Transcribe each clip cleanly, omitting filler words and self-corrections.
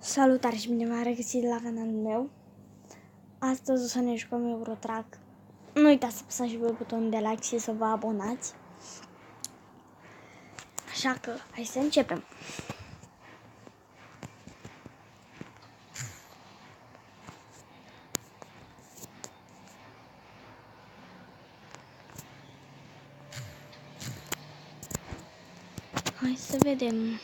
Salutare și bine v-am regăsit la canalul meu. Astăzi o să ne jucăm Eurotrack. Nu uitați să apăsați și pe butonul de like și să vă abonați. Așa că hai să începem. Hai să vedem.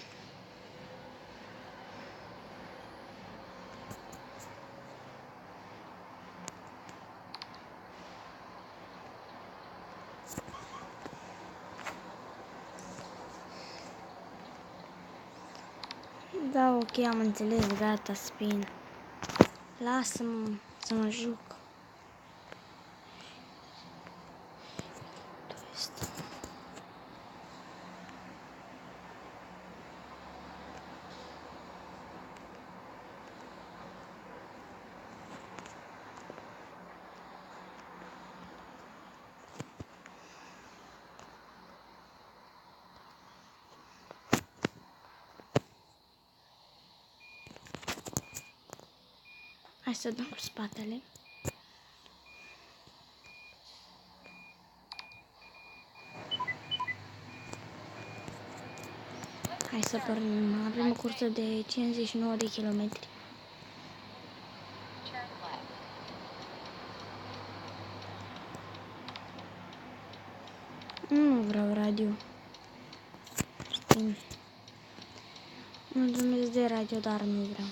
Da, ok, am înțeles, gata, spin. Lasă-mă să mă juc. Hai să dăm cu spatele. Hai să pornim. Avem o cursă de 59 de kilometri. Nu vreau radio. Știm. Mulțumesc de radio, dar nu vreau.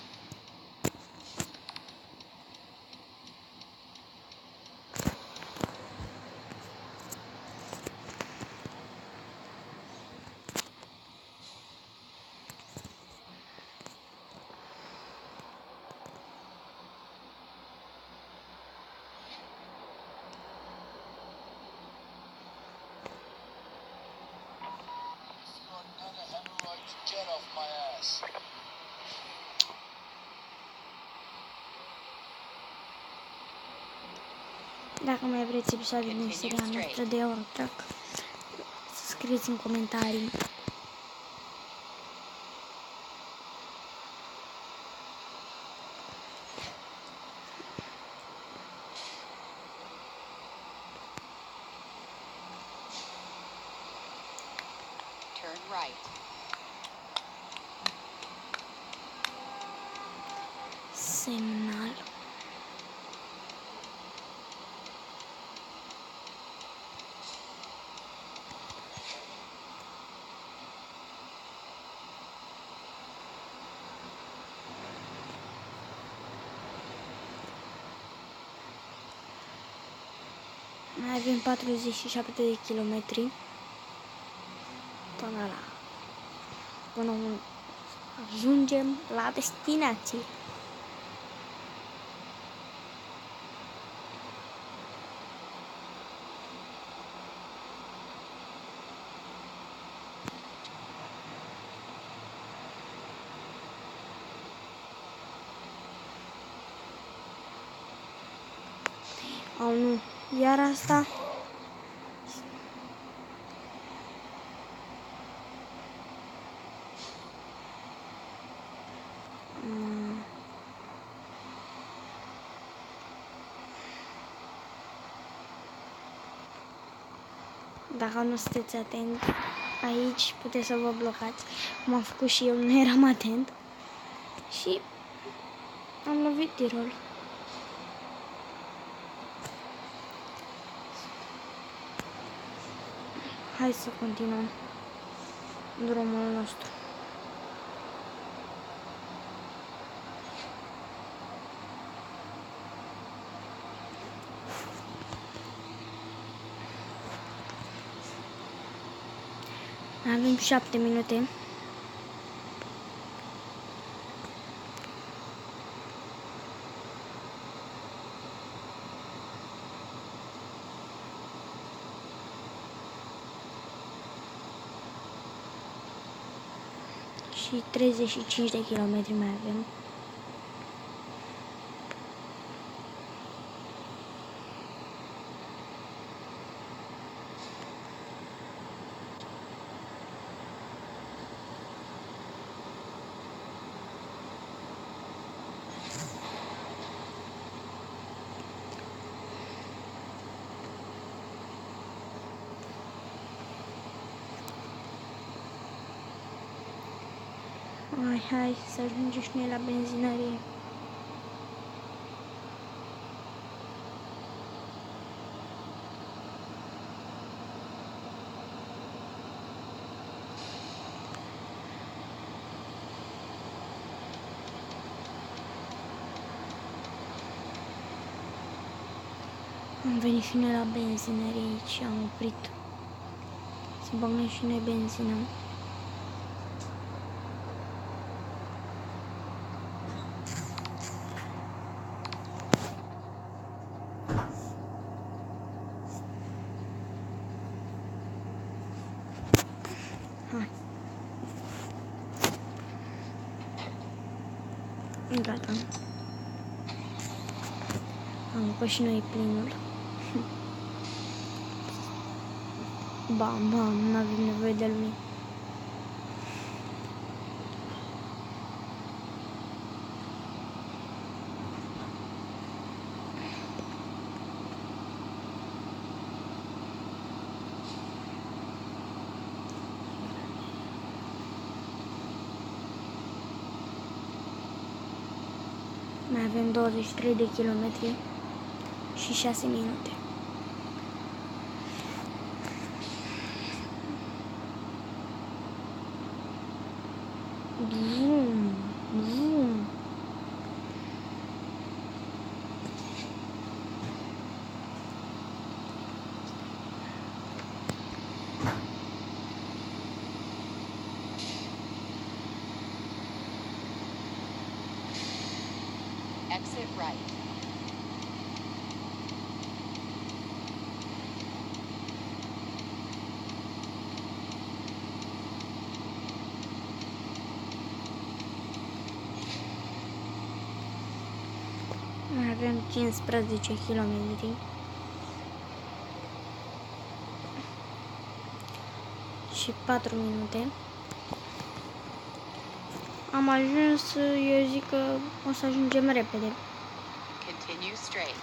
Dacă mai vreți episoade din seria noastră de Eurotrack, să scrieți în comentarii. Turn right. Semnal. Mai avem 47 de kilometri până ajungem la destinație. Au nu, iar asta. Dacă nu sunteți atent aici, puteți să vă blocați. Cum am făcut și eu, nu eram atent. Și am lovit tirul. Hai să continuăm drumul nostru. Avem 7 minute. Și 35 de kilometri mai avem. Hai să ajungem și noi la benzinărie. Am venit și noi la benzinărie aici, am oprit. Să băgăm și noi benzină. Hai. Gata. Am luat și noi plinul. Bam, nu avem nevoie de lumini. Mai avem 23 de kilometri și 6 minute. Vroom, vroom. Exit right. Mai avem 15 kilometri. Și 4 minute. Am ajuns, eu zic că o să ajungem repede. Continue straight.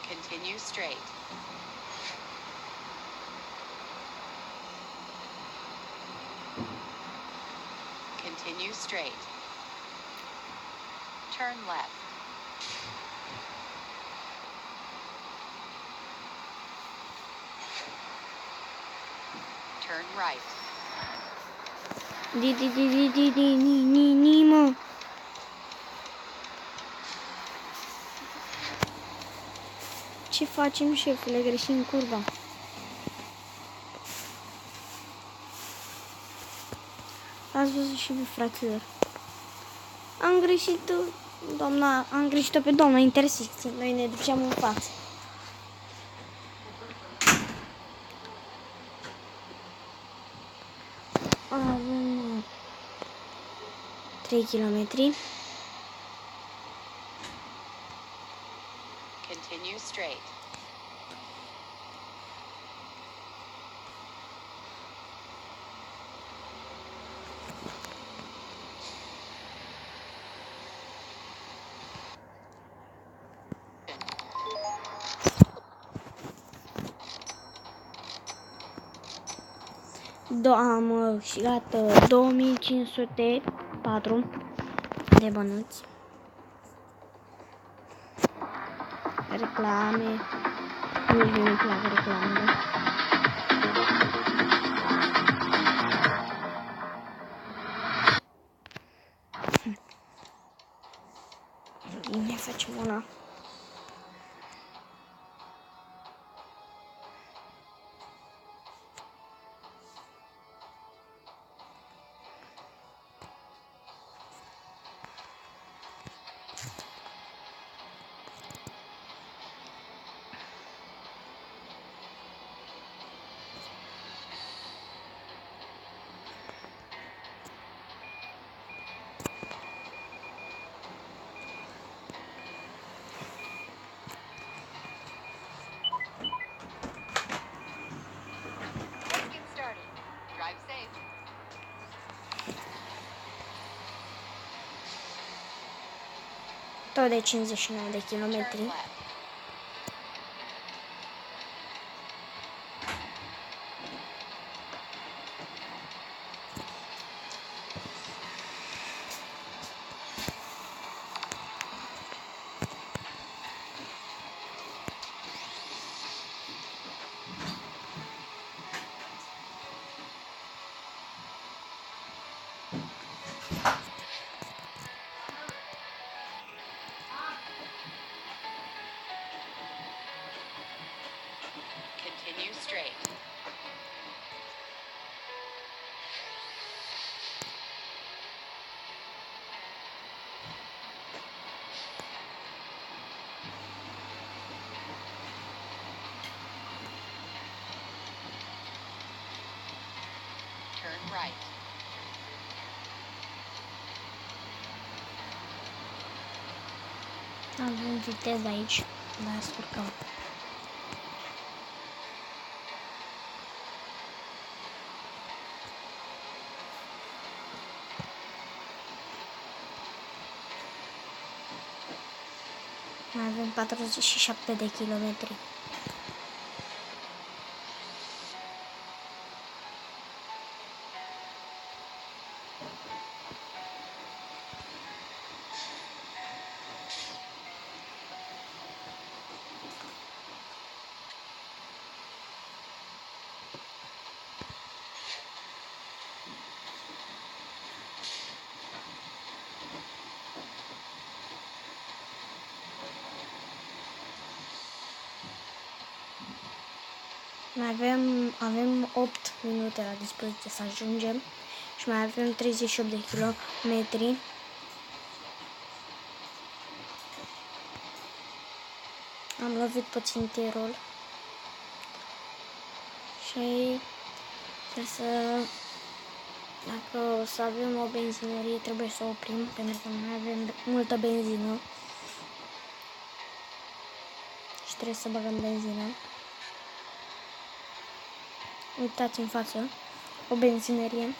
Continue straight. Continue straight. Turn left. Turn right. Mă. Ce facem, șefule? Greșim curba. Ați văzut și voi, fraților. Am greșit, doamna, am greșit-o pe doamna intersecție. Noi ne duceam în față. Avem 3 kilometri. Continue straight. Am câștigat 2504 de bănuți. Reclame. Nici nu-mi plac reclamele. Bine, facem una. tot de 59 de Turn kilometri. left. Continue straight. Turn right. Avem viteză aici, dar scurcăm. Mai avem 47 de kilometri. Mai avem 8 minute la dispoziție să ajungem și mai avem 38 de kilometri. Am lovit puțin tirul și trebuie să, dacă o să avem o benzinărie, trebuie să o oprim pentru că nu mai avem multă benzină și trebuie să băgăm benzină. Uitați în față, o benzinărie.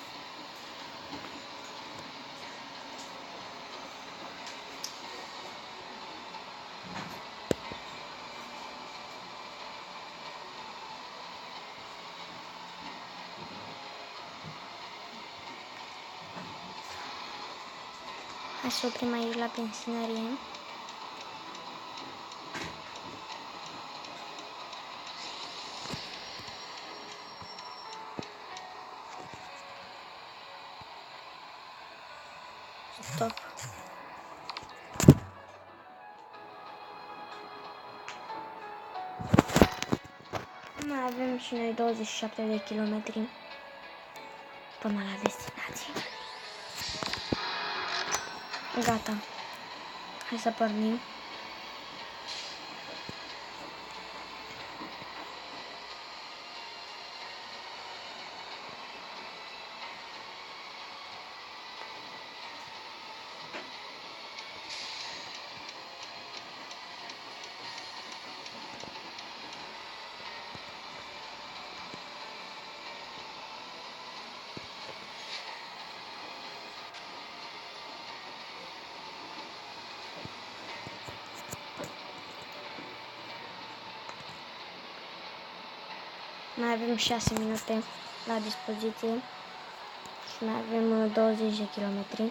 Hai să oprim aici la benzinărie. Stop. Mai avem și noi 27 de kilometri până la destinație. Gata. Hai să pornim. Mai avem 6 minute la dispoziție și mai avem 20 de kilometri.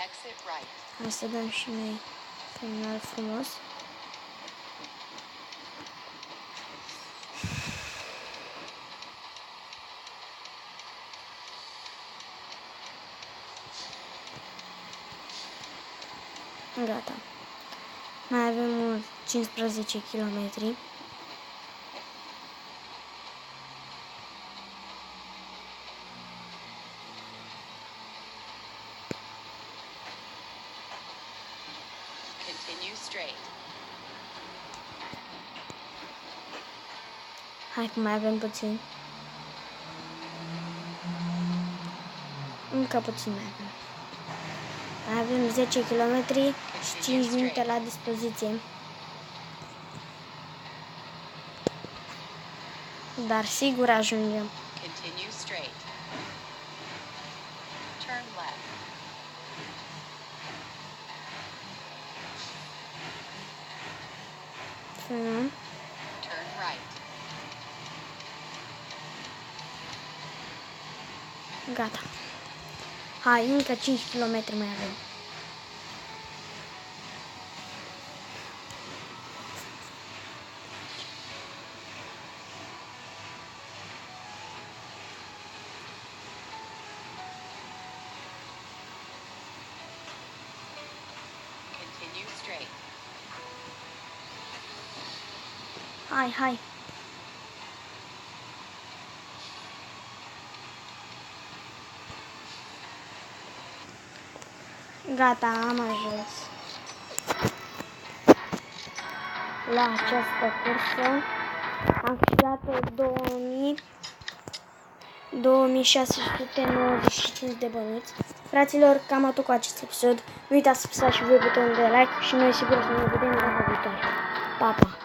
Exit right. Hai să dăm și noi semnal frumos. Gata. Mai avem 15 kilometri. Continue straight. Hai că mai avem puțin. Încă puțin mai avem. Mai avem 10 km și 5 minute la dispoziție. dar sigur ajungem. Continue straight. Turn left. Frânăm. Turn right. Gata. Hai, încă 5 km mai avem. Continue straight. Hai, hai. Gata, am ajuns la această cursă. Am câștigat 2695 de bănuți. Fraților, cam atât cu acest episod. Nu uitați să apăsați și voi butonul de like și noi sigur să ne vedem data viitoare. Pa, pa!